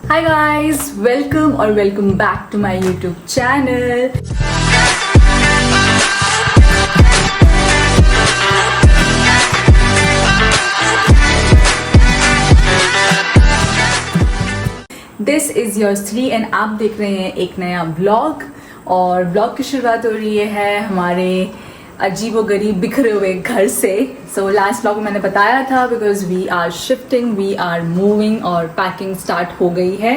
Hi guys, welcome back to my YouTube channel. This is your 3 and आप देख रहे हैं एक नया व्लॉग और व्लॉग की शुरुआत हो रही है हमारे अजीबोगरीब बिखरे हुए घर से। सो लास्ट व्लॉग में मैंने बताया था because we are shifting, we are moving और पैकिंग स्टार्ट हो गई है।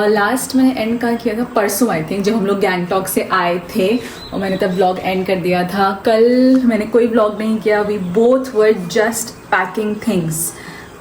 लास्ट मैंने एंड कहाँ किया था, परसों आई थिंक, जब हम लोग गैंगटॉक से आए थे और मैंने तब व्लॉग एंड कर दिया था। कल मैंने कोई व्लॉग नहीं किया, we both were just packing things.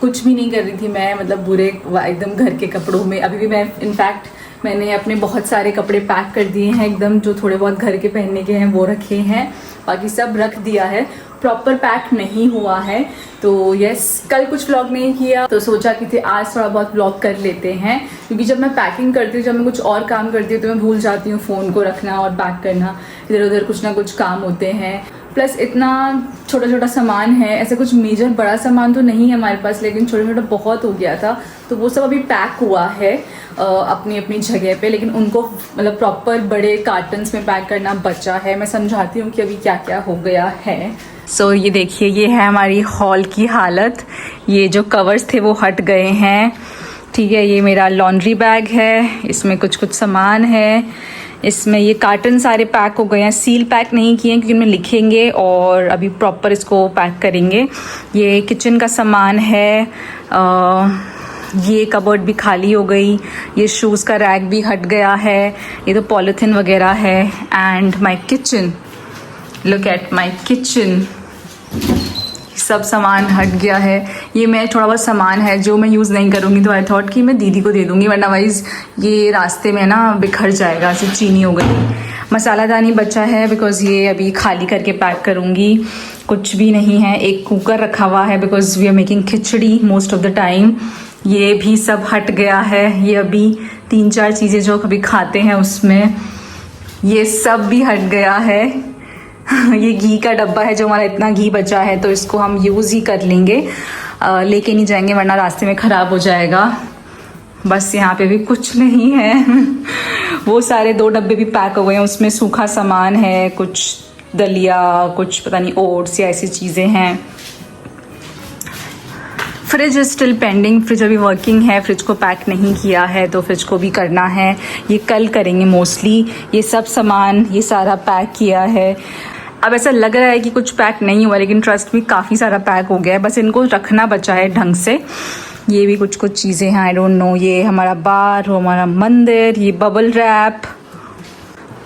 कुछ भी नहीं कर रही थी मैं, मतलब बुरे एकदम घर के कपड़ों में। अभी भी मैं इनफैक्ट मैंने अपने बहुत सारे कपड़े पैक कर दिए हैं एकदम, जो थोड़े बहुत घर के पहनने के हैं वो रखे हैं, बाकी सब रख दिया है। प्रॉपर पैक नहीं हुआ है तो यस, कल कुछ व्लॉग नहीं किया तो सोचा कि थे आज थोड़ा बहुत व्लॉग कर लेते हैं, क्योंकि जब मैं पैकिंग करती हूँ, जब मैं कुछ और काम करती हूँ तो मैं भूल जाती हूँ फ़ोन को रखना और पैक करना। इधर उधर कुछ ना कुछ काम होते हैं, प्लस इतना छोटा छोटा सामान है, ऐसे कुछ मेजर बड़ा सामान तो नहीं है हमारे पास, लेकिन छोटा छोटा बहुत हो गया था तो वो सब अभी पैक हुआ है अपनी अपनी जगह पे, लेकिन उनको मतलब प्रॉपर बड़े कार्टन्स में पैक करना बचा है। मैं समझाती हूँ कि अभी क्या क्या हो गया है। सो ये देखिए, ये है हमारी हॉल की हालत। ये जो कवर्स थे वो हट गए हैं, ठीक है। ये मेरा लॉन्ड्री बैग है, इसमें कुछ कुछ सामान है। इसमें ये कार्टन सारे पैक हो गए हैं, सील पैक नहीं किए हैं क्योंकि उनमें लिखेंगे और अभी प्रॉपर इसको पैक करेंगे। ये किचन का सामान है, ये कबर्ड भी खाली हो गई, ये शूज़ का रैक भी हट गया है, ये तो पॉलीथिन वगैरह है। And my kitchen, look at my kitchen, सब सामान हट गया है। ये मैं थोड़ा बहुत सामान है जो मैं यूज़ नहीं करूँगी तो आई थॉट कि मैं दीदी को दे दूँगी, वरना वाइज ये रास्ते में ना बिखर जाएगा, ऐसे चीनी हो गई। मसालादानी बचा है बिकॉज़ ये अभी खाली करके पैक करूँगी। कुछ भी नहीं है, एक कुकर रखा हुआ है because we are making khichdi most of the time. ये भी सब हट गया है, ये अभी 3-4 चीज़ें जो कभी खाते हैं उसमें, ये सब भी हट गया है। ये घी का डब्बा है, जो हमारा इतना घी बचा है तो इसको हम यूज़ ही कर लेंगे, लेके नहीं जाएंगे वरना रास्ते में ख़राब हो जाएगा। बस यहाँ पे भी कुछ नहीं है। वो सारे 2 डब्बे भी पैक हो गए हैं, उसमें सूखा सामान है, कुछ दलिया, कुछ पता नहीं ओट्स या ऐसी चीज़ें हैं। Fridge is still pending, fridge अभी वर्किंग है, फ्रिज को पैक नहीं किया है तो फ्रिज को भी करना है, ये कल करेंगे मोस्टली। ये सब सामान ये सारा पैक किया है। अब ऐसा लग रहा है कि कुछ पैक नहीं हुआ, लेकिन ट्रस्ट में काफ़ी सारा पैक हो गया है, बस इनको रखना बचा है ढंग से। ये भी कुछ कुछ चीज़ें हैं, आई डोंट नो। ये हमारा बार, वो हमारा मंदिर, ये बबल रैप।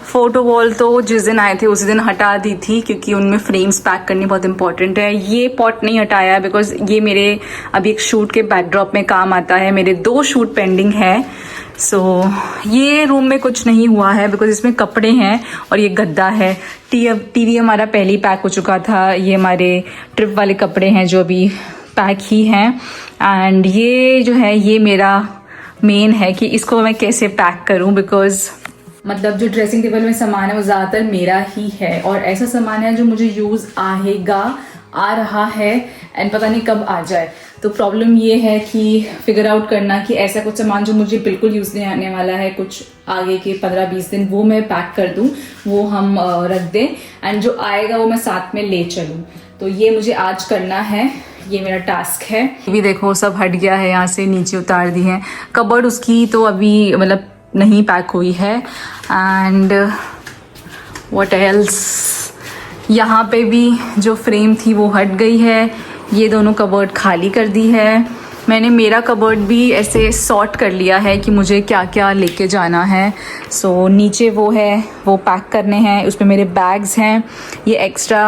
फ़ोटो वॉल तो जिस दिन आए थे उसी दिन हटा दी थी क्योंकि उनमें फ्रेम्स पैक करनी बहुत इंपॉर्टेंट है। ये पॉट नहीं हटाया बिकॉज ये मेरे अभी एक शूट के बैकड्रॉप में काम आता है, मेरे 2 शूट पेंडिंग है। सो ये रूम में कुछ नहीं हुआ है बिकॉज इसमें कपड़े हैं और ये गद्दा है। टीवी हमारा पहले ही पैक हो चुका था। ये हमारे ट्रिप वाले कपड़े हैं जो अभी पैक ही हैं। एंड ये जो है ये मेरा मेन है कि इसको मैं कैसे पैक करूं, बिकॉज मतलब जो ड्रेसिंग टेबल में सामान है वो ज़्यादातर मेरा ही है और ऐसा सामान है जो मुझे यूज़ आ रहा है एंड पता नहीं कब आ जाए। तो प्रॉब्लम ये है कि फिगर आउट करना कि ऐसा कुछ सामान जो मुझे बिल्कुल यूज़ नहीं आने वाला है कुछ आगे के 15-20 दिन, वो मैं पैक कर दूं, वो हम रख दें एंड जो आएगा वो मैं साथ में ले चलूं। तो ये मुझे आज करना है, ये मेरा टास्क है। ये भी देखो सब हट गया है, यहाँ से नीचे उतार दी है। कबर्ड उसकी तो अभी मतलब नहीं पैक हुई है। एंड व्हाट एल्स, यहाँ पे भी जो फ्रेम थी वो हट गई है। ये दोनों कबर्ड खाली कर दी है। मैंने मेरा कबर्ड भी ऐसे सॉर्ट कर लिया है कि मुझे क्या क्या लेके जाना है। सो नीचे वो है, वो पैक करने हैं, उसमें मेरे बैग्स हैं। ये एक्स्ट्रा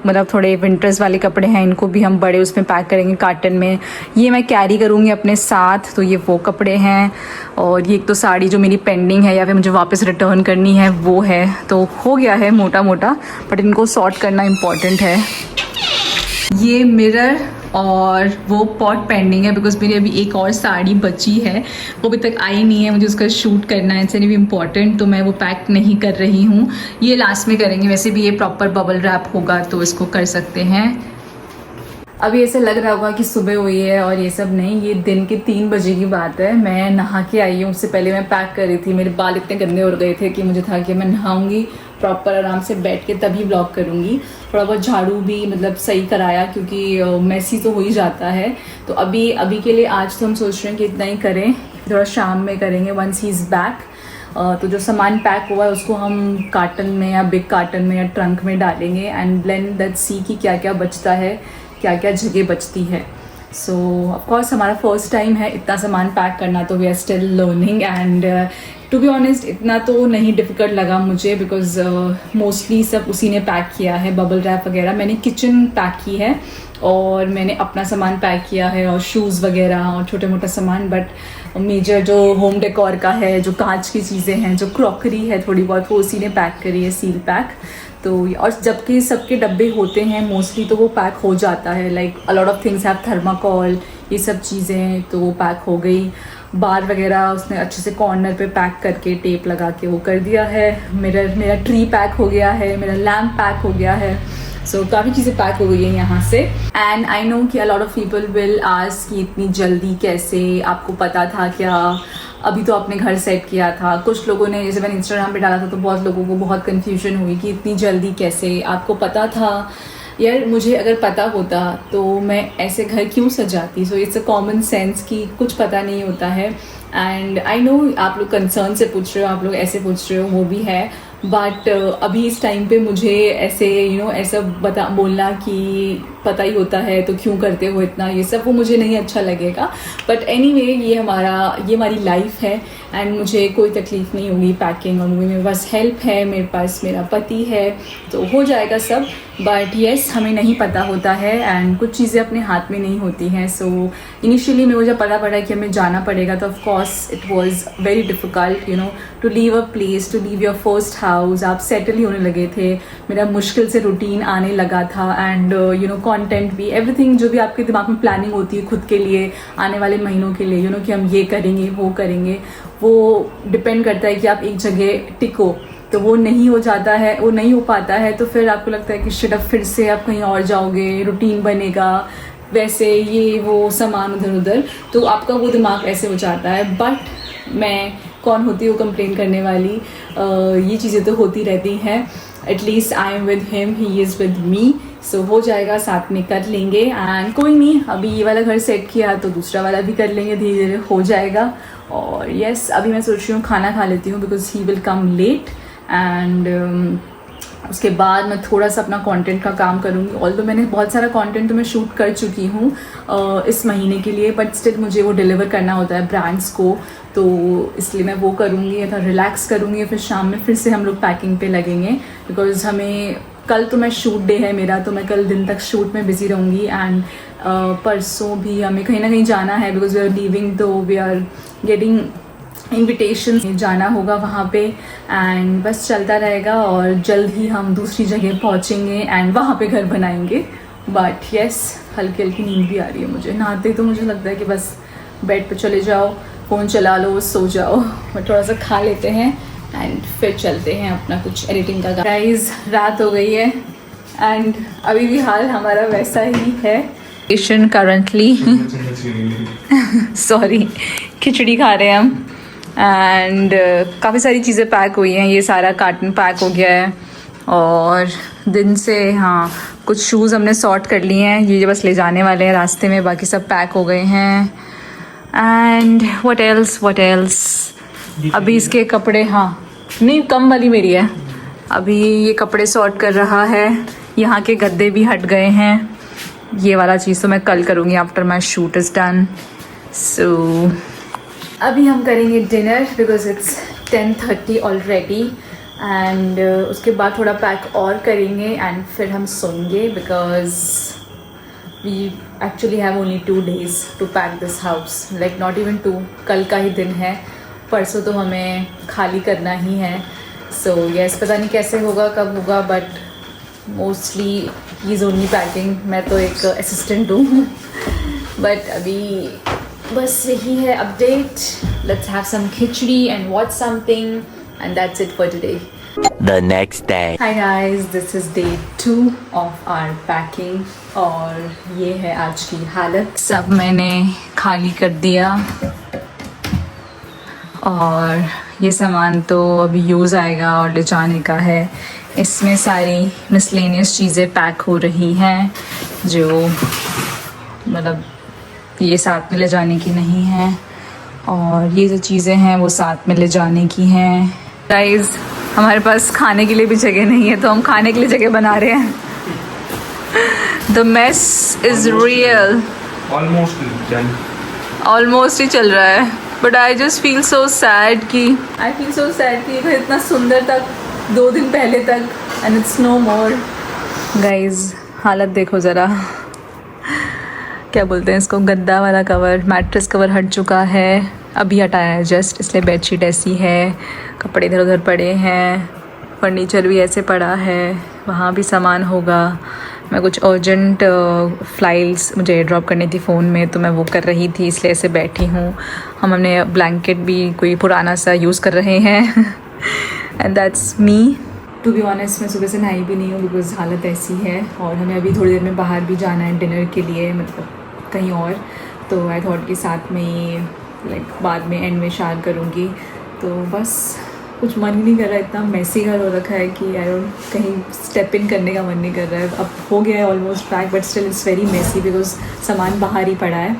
मतलब थोड़े विंटर्स वाले कपड़े हैं, इनको भी हम बड़े उसमें पैक करेंगे कार्टन में। ये मैं कैरी करूँगी अपने साथ, तो ये वो कपड़े हैं। और ये एक तो साड़ी जो मेरी पेंडिंग है या फिर मुझे वापस रिटर्न करनी है वो है। तो हो गया है मोटा मोटा, बट इनको सॉर्ट करना इम्पॉर्टेंट है। ये मिरर और वो पॉट पेंडिंग है बिकॉज मेरी अभी एक और साड़ी बची है, वो अभी तक आई नहीं है, मुझे उसका शूट करना है, इट्स भी इम्पॉर्टेंट, तो मैं वो पैक नहीं कर रही हूँ। ये लास्ट में करेंगे, वैसे भी ये प्रॉपर बबल रैप होगा तो इसको कर सकते हैं। अभी ऐसे लग रहा होगा कि सुबह हुई है और ये सब नहीं, ये दिन के 3 बजे की बात है। मैं नहा के आई हूँ, उससे पहले मैं पैक कर रही थी। मेरे बाल इतने गंदे हो गए थे कि मुझे था कि मैं नहाऊंगी प्रॉपर आराम से बैठ के तभी ब्लॉग करूँगी। थोड़ा बहुत झाड़ू भी मतलब सही कराया क्योंकि मैसी तो हो ही जाता है। तो अभी के लिए आज तो हम सोच रहे हैं कि इतना ही करें, थोड़ा शाम में करेंगे वंस ही इज़ बैक। तो जो सामान पैक हुआ है उसको हम कार्टन में या बिग कार्टन में या ट्रंक में डालेंगे एंड ब्लेंड दैट सी कि क्या क्या बचता है, क्या क्या जगह बचती है। सो ऑफकोर्स हमारा फर्स्ट टाइम है इतना सामान पैक करना, तो we are still learning and to be honest इतना तो नहीं डिफ़िकल्ट लगा मुझे बिकॉज मोस्टली सब उसी ने पैक किया है। बबल रैप वगैरह मैंने किचन पैक की है और मैंने अपना सामान पैक किया है और शूज़ वगैरह और छोटे मोटा सामान। बट मेजर जो होम डेकोर का है, जो कांच की चीज़ें हैं, जो क्रॉकरी है थोड़ी बहुत, वो उसी ने पैक करी है, सील पैक। तो और जबकि सबके डब्बे होते हैं मोस्टली तो वो पैक हो जाता है, like a lot of things have thermocol, ये सब चीज़ें तो वो पैक हो गई। बार वगैरह उसने अच्छे से कॉर्नर पे पैक करके टेप लगा के वो कर दिया है। मेरा ट्री पैक हो गया है, मेरा लैम्प पैक हो गया है। सो काफ़ी चीज़ें पैक हो गई हैं यहाँ से। एंड आई नो कि a lot of people will ask कि इतनी जल्दी कैसे, आपको पता था क्या, अभी तो आपने घर सेट किया था। कुछ लोगों ने, जैसे मैंने इंस्टाग्राम पे डाला था तो बहुत लोगों को बहुत कन्फ्यूजन हुई कि इतनी जल्दी कैसे, आपको पता था। यार मुझे अगर पता होता तो मैं ऐसे घर क्यों सजाती। So it's a common sense कि कुछ पता नहीं होता है। एंड आई नो आप लोग कंसर्न से पूछ रहे हो, आप लोग ऐसे पूछ रहे हो, वो भी है। बट अभी इस टाइम पे मुझे ऐसे ऐसा बोलना कि पता ही होता है तो क्यों करते हो इतना, ये सब वो मुझे नहीं अच्छा लगेगा। बट एनीवे ये हमारी लाइफ है एंड मुझे कोई तकलीफ़ नहीं होगी पैकिंग और मेरे पास हेल्प है, मेरे पास मेरा पति है, तो हो जाएगा सब। बट येस हमें नहीं पता होता है एंड कुछ चीज़ें अपने हाथ में नहीं होती हैं। सो इनिशियली मेरे को जब पता पड़ा कि हमें जाना पड़ेगा तो of course it was very difficult to leave a place, to leave your first house. आप सेटल ही होने लगे थे, मेरा मुश्किल से रूटीन आने लगा था एंड कंटेंट भी, एवरीथिंग जो भी आपके दिमाग में प्लानिंग होती है खुद के लिए आने वाले महीनों के लिए कि हम ये करेंगे वो करेंगे, वो डिपेंड करता है कि आप एक जगह टिको। तो वो नहीं हो जाता है, वो नहीं हो पाता है तो फिर आपको लगता है कि शिट अब फिर से आप कहीं और जाओगे, रूटीन बनेगा, वैसे ये वो सामान उधर उधर, तो आपका वो दिमाग ऐसे हो जाता है। बट मैं कौन होती हूँ कंप्लेन करने वाली, ये चीज़ें तो होती रहती हैं। At least I am with him, he is with me. So हो जाएगा, साथ में कर लेंगे एंड कोई नहीं, अभी ये वाला घर सेट किया तो दूसरा वाला भी कर लेंगे, धीरे धीरे हो जाएगा। और यस अभी मैं सोच रही हूँ खाना खा लेती हूँ because he will come late and उसके बाद मैं थोड़ा सा अपना कंटेंट का काम करूँगी। ऑल्दो मैंने बहुत सारा कंटेंट तो मैं शूट कर चुकी हूँ इस महीने के लिए, बट स्टिल मुझे वो डिलीवर करना होता है ब्रांड्स को, तो इसलिए मैं वो करूँगी, थोड़ा रिलैक्स करूँगी। फिर शाम में फिर से हम लोग पैकिंग पे लगेंगे बिकॉज हमें कल तो मैं शूट डे है मेरा, तो मैं कल दिन तक शूट में बिज़ी रहूँगी एंड परसों भी हमें कहीं ना कहीं जाना है बिकॉज वी आर लीविंग, तो वी आर गेटिंग इन्विटेशन, जाना होगा वहाँ पे एंड बस चलता रहेगा और जल्द ही हम दूसरी जगह पहुँचेंगे एंड वहाँ पे घर बनाएंगे। बट यस हल्की हल्की नींद भी आ रही है मुझे, नहाते तो मुझे लगता है कि बस बेड पे चले जाओ, फ़ोन चला लो, सो जाओ। बट थोड़ा सा खा लेते हैं एंड फिर चलते हैं अपना कुछ एडिटिंग का। गाइस रात हो गई है एंड अभी भी हाल हमारा वैसा ही है। करंटली सॉरी खिचड़ी खा रहे हैं हम एंड काफ़ी सारी चीज़ें पैक हुई हैं, ये सारा कार्टन पैक हो गया है और दिन से हाँ कुछ शूज़ हमने सॉर्ट कर लिए हैं, ये बस ले जाने वाले हैं रास्ते में, बाकी सब पैक हो गए हैं। एंड व्हाट एल्स अभी इसके कपड़े, हाँ नहीं कम वाली मेरी है, अभी ये कपड़े सॉर्ट कर रहा है, यहाँ के गद्दे भी हट गए हैं, ये वाला चीज़ तो मैं कल करूँगी after my shoot is done. So अभी हम करेंगे dinner because it's 10:30 already and उसके बाद थोड़ा पैक और करेंगे एंड फिर हम सोएंगे because we actually have only 2 days to pack this house, like not even 2, कल का ही दिन है, परसों तो हमें खाली करना ही है। सो यस पता नहीं कैसे होगा कब होगा, but mostly he is only packing, मैं तो एक असिस्टेंट हूँ। बट अभी बस यही है update, let's have some khichdi and watch something and that's it for today. The next day. Hi guys, this is day 2 of our packing और ये है आज की हालत। सब मैंने खाली कर दिया और ये सामान तो अभी यूज़ आएगा और ले जाने का है। इसमें सारी मिसलेनियस चीज़ें पैक हो रही हैं जो मतलब ये साथ में ले जाने की नहीं है और ये जो चीज़ें हैं वो साथ में ले जाने की हैं। गाइस, हमारे पास खाने के लिए भी जगह नहीं है तो हम खाने के लिए जगह बना रहे हैं। The mess is real. Almost ही चल रहा है but I just feel so sad कि घर इतना सुंदर था 2 दिन पहले तक and it's no more. Guys, हालत देखो ज़रा, क्या बोलते हैं इसको, गद्दा वाला कवर, मैट्रेस कवर हट चुका है, अभी हटाया है जस्ट, इसलिए बेडशीट ऐसी है, कपड़े इधर उधर पड़े हैं, फर्नीचर भी ऐसे पड़ा है, वहाँ भी सामान होगा। मैं कुछ अर्जेंट फाइल्स मुझे एयर ड्रॉप करनी थी फ़ोन में तो मैं वो कर रही थी, इसलिए ऐसे बैठी हूँ। हमने ब्लैंकेट भी कोई पुराना सा यूज़ कर रहे हैं and that's me. To be honest, मैं सुबह से नहाई भी नहीं हूँ बिकॉज हालत ऐसी है और हमें अभी थोड़ी देर में बाहर भी जाना है डिनर के लिए, मतलब कहीं और। तो आई थॉट के साथ में ही बाद में एंड में शेयर करूँगी। तो बस कुछ मन नहीं कर रहा, इतना मैसी घर हो रखा है कि आई डोंट, कहीं स्टेप इन करने का मन नहीं कर रहा है। अब हो गया है almost pack but still it's very messy because सामान बाहर ही पड़ा है।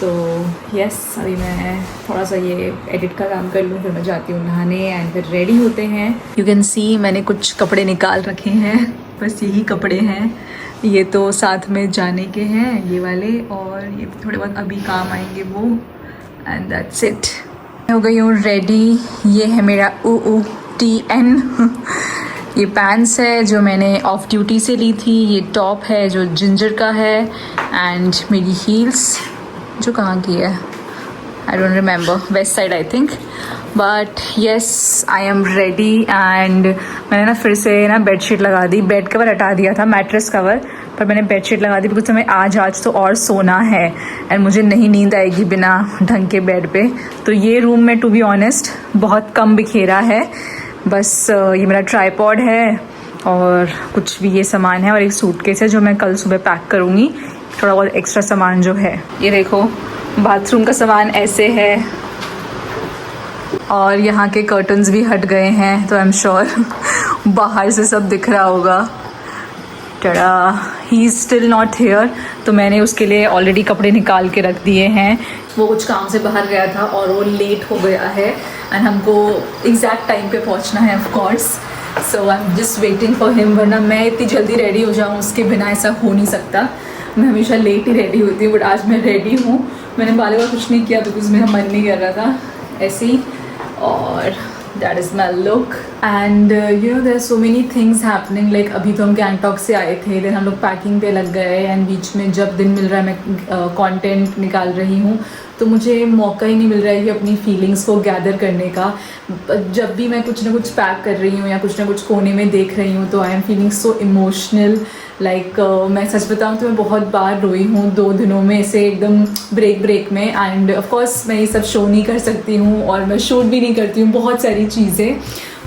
तो यस, अभी मैं थोड़ा सा ये एडिट का काम कर लूँ, फिर मैं जाती हूँ नहाने एंड फिर रेडी होते हैं। यू कैन सी मैंने कुछ कपड़े निकाल रखे हैं, बस यही कपड़े हैं। ये तो साथ में जाने के हैं ये वाले और ये थोड़े बहुत अभी काम आएंगे वो, एंड दैट्स इट। हो गई हूँ रेडी। ये है मेरा UUTN ये पैंट्स है जो मैंने ऑफ ड्यूटी से ली थी, ये टॉप है जो जिंजर का है एंड मेरी हील्स जो कहाँ की है I don't remember, west side I think, but yes I am ready. And मैंने ना फिर से ना बेडशीट लगा दी, बेड कवर हटा दिया था, मैट्रेस कवर, पर मैंने बेडशीट लगा दी बिकॉज हमें आज तो और सोना है एंड मुझे नहीं नींद आएगी बिना ढंग के बेड पे। तो ये रूम में टू बी ऑनेस्ट बहुत कम बिखेरा है, बस ये मेरा ट्राईपॉड है और कुछ भी ये सामान है और एक सूटकेस है जो मैं कल सुबह पैक करूँगी, थोड़ा बहुत एक्स्ट्रा सामान जो है। ये देखो बाथरूम का सामान ऐसे है और यहाँ के कर्टन्स भी हट गए हैं तो आई एम श्योर बाहर से सब दिख रहा होगा। टड़ा, he is still not here, तो मैंने उसके लिए ऑलरेडी कपड़े निकाल के रख दिए हैं। वो कुछ काम से बाहर गया था और वो लेट हो गया है एंड हमको एग्जैक्ट टाइम पे पहुँचना है of course, so I am just waiting for him. वरना मैं इतनी जल्दी रेडी हो जाऊँ उसके बिना ऐसा हो नहीं सकता, मैं हमेशा लेट ही रेडी होती हूँ बट आज मैं रेडी हूँ। मैंने बालों का कुछ नहीं किया बिकॉज मेरा मन नहीं कर रहा था ऐसे ही, और that is my look. And you know there so many things happening, like अभी तो हम गैंगटॉक से आए थे, देन हम लोग पैकिंग पे लग गए एंड बीच में जब दिन मिल रहा है मैं कंटेंट निकाल रही हूँ तो मुझे मौका ही नहीं मिल रहा है कि अपनी फीलिंग्स को गैदर करने का। जब भी मैं कुछ ना कुछ पैक कर रही हूँ या कुछ ना कुछ कोने में देख रही हूँ तो I am feeling so emotional. Like मैं सच बताऊँ तो मैं बहुत बार रोई हूँ 2 दिनों में ऐसे एकदम ब्रेक में। एंड ऑफ कोर्स मैं ये सब शो नहीं कर सकती हूँ और मैं शूट भी नहीं करती हूँ बहुत सारी चीज़ें,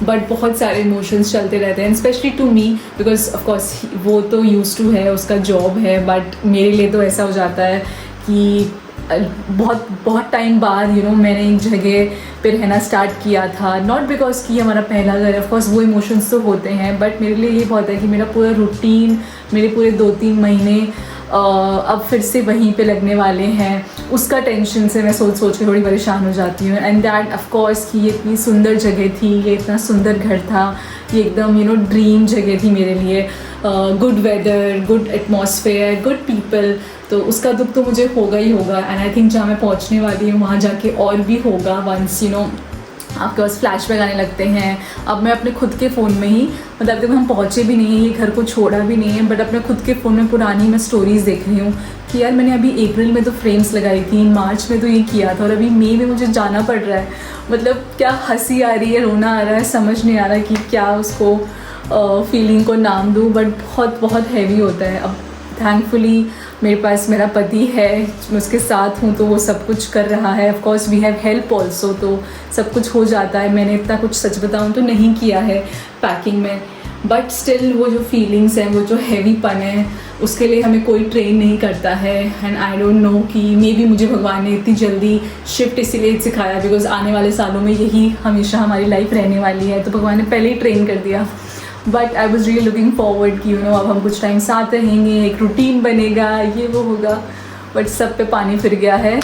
बट बहुत सारे इमोशंस चलते रहते हैं specially to me because of course वो तो यूज टू है, उसका जॉब है, बट मेरे लिए तो ऐसा हो जाता है कि बहुत टाइम बाद मैंने एक जगह पे रहना स्टार्ट किया था, नॉट बिकॉज कि हमारा पहला घर है, ऑफकोर्स वो इमोशंस तो होते हैं, बट मेरे लिए ये बहुत है कि मेरा पूरा रूटीन, मेरे पूरे 2-3 महीने अब फिर से वहीं पे लगने वाले हैं, उसका टेंशन से मैं सोच के थोड़ी परेशान हो जाती हूँ। एंड दैट ऑफ कोर्स कि ये इतनी सुंदर जगह थी, ये इतना सुंदर घर था, ये एकदम ड्रीम जगह थी मेरे लिए, good weather, good atmosphere, good people, तो उसका दुख तो मुझे होगा ही होगा। एंड आई थिंक जहाँ मैं पहुँचने वाली हूँ वहाँ जाके और भी होगा वंस आपके पास फ्लैशबैक आने लगते हैं। अब मैं अपने खुद के फ़ोन में ही, मतलब जब हम पहुँचे भी नहीं हैं, ये घर को छोड़ा भी नहीं है, बट अपने खुद के फ़ोन में पुरानी मैं स्टोरीज़ देख रही हूँ कि यार मैंने अभी अप्रैल में तो फ्रेम्स लगाई थी, मार्च में तो ये किया था और अभी मई में मुझे जाना पड़ रहा है। मतलब क्या हंसी आ रही है, रोना आ रहा है, समझ नहीं आ रहा कि क्या उसको फीलिंग को नाम दूँ, बट बहुत हैवी होता है। अब थैंकफुली मेरे पास मेरा पति है, मैं उसके साथ हूँ तो वो सब कुछ कर रहा है। Of course we have help also, तो सब कुछ हो जाता है। मैंने इतना कुछ सच बताऊँ तो नहीं किया है पैकिंग में, बट स्टिल वो जो फीलिंग्स हैं, वो जो हैवीपन है, उसके लिए हमें कोई ट्रेन नहीं करता है। एंड आई डोंट नो कि मे बी मुझे भगवान ने इतनी जल्दी शिफ्ट इसीलिए सिखाया बिकॉज आने वाले सालों में यही हमेशा हमारी लाइफ रहने वाली है, तो भगवान ने पहले ही ट्रेन कर दिया। But I was really looking forward कि अब हम कुछ टाइम साथ रहेंगे, एक रूटीन बनेगा, ये वो होगा, बट सब पे पानी फिर गया है।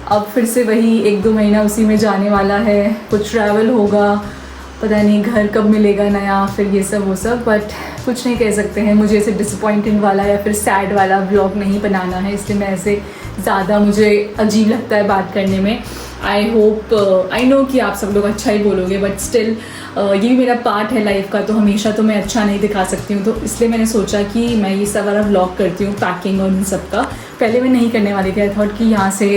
अब फिर से वही 1-2 महीना उसी में जाने वाला है, कुछ ट्रैवल होगा, पता नहीं घर कब मिलेगा नया, फिर ये सब वो सब, बट कुछ नहीं कह सकते हैं। मुझे ऐसे डिसअपॉइंटेड वाला या फिर सैड वाला व्लॉग नहीं बनाना है, इसलिए मैं ऐसे ज़्यादा मुझे अजीब लगता है बात करने में। आई होप आई नो कि आप सब लोग अच्छा ही बोलोगे, बट स्टिल ये भी मेरा पार्ट है लाइफ का, तो हमेशा तो मैं अच्छा नहीं दिखा सकती हूँ, तो इसलिए मैंने सोचा कि मैं ये सब वाला व्लॉग करती हूँ पैकिंग और इन सब का। पहले मैं नहीं करने वाली थी, आई थॉट कि यहाँ से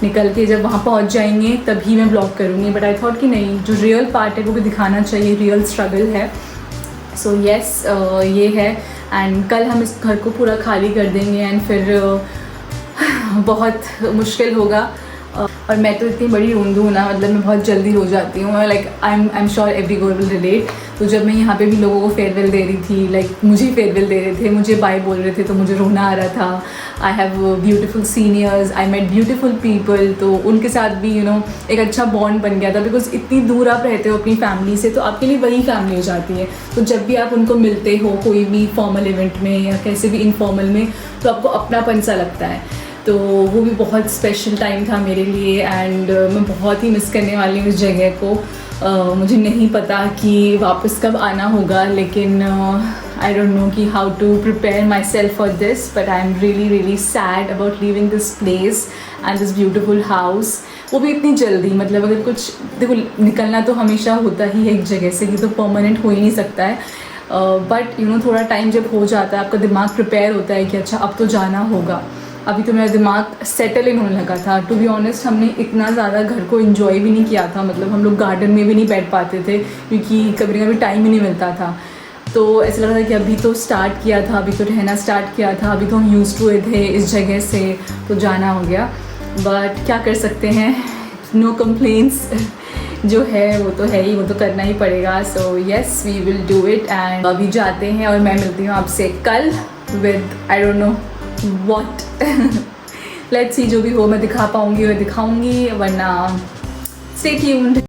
निकल के जब वहाँ पहुँच जाएंगे तभी मैं व्लॉग करूँगी, बट आई थॉट कि नहीं, जो रियल पार्ट है वो भी दिखाना चाहिए, रियल स्ट्रगल है। सो येस, ये है। एंड कल हम इस घर को पूरा खाली कर देंगे एंड फिर बहुत मुश्किल होगा। और मैं तो इतनी बड़ी रोंदू हूँ ना, मतलब मैं बहुत जल्दी रो जाती हूँ, like I am sure every girl will relate. तो जब मैं यहाँ पे भी लोगों को फेयरवेल दे रही थी, लाइक मुझे फेयरवेल दे रहे थे, मुझे बाय बोल रहे थे, तो मुझे रोना आ रहा था। I have beautiful seniors, I met beautiful people, तो उनके साथ भी एक अच्छा बॉन्ड बन गया था। बिकॉज इतनी दूर आप रहते हो अपनी फैमिली से, तो आपके लिए वही फैमिली हो जाती है। तो जब भी आप उनको मिलते हो कोई भी फॉर्मल इवेंट में या कैसे भी इनफॉर्मल में, तो आपको अपनापन सा लगता है। तो वो भी बहुत स्पेशल टाइम था मेरे लिए एंड मैं बहुत ही मिस करने वाली हूँ उस जगह को। मुझे नहीं पता कि वापस कब आना होगा, लेकिन आई डोंट नो कि how to prepare myself for this, but I am really sad about living this place and this beautiful house. वो भी इतनी जल्दी, मतलब अगर कुछ देखो, निकलना तो हमेशा होता ही है एक जगह से, ये तो परमानेंट हो ही नहीं सकता है। बट थोड़ा टाइम जब हो जाता है, आपका दिमाग प्रिपेयर होता है कि अच्छा अब तो जाना होगा। अभी तो मेरा दिमाग सेटल इन होने लगा था। टू बी ऑनेस्ट, हमने इतना ज़्यादा घर को एंजॉय भी नहीं किया था, मतलब हम लोग गार्डन में भी नहीं बैठ पाते थे क्योंकि कभी कभी टाइम ही नहीं मिलता था। तो ऐसा लग रहा था कि अभी तो स्टार्ट किया था, अभी तो रहना स्टार्ट किया था, अभी तो हम यूज्ड टू थे इस जगह से, तो जाना हो गया। बट क्या कर सकते हैं, नो कंप्लेंट्स, जो है वो तो है ही, वो तो करना ही पड़ेगा। So yes, we will do it. And अभी जाते हैं और मैं मिलती हूँ आपसे कल with I don't know what, let's see, जो भी हो मैं दिखा पाऊँगी और दिखाऊँगी, वरना स्टे ट्यून्ड।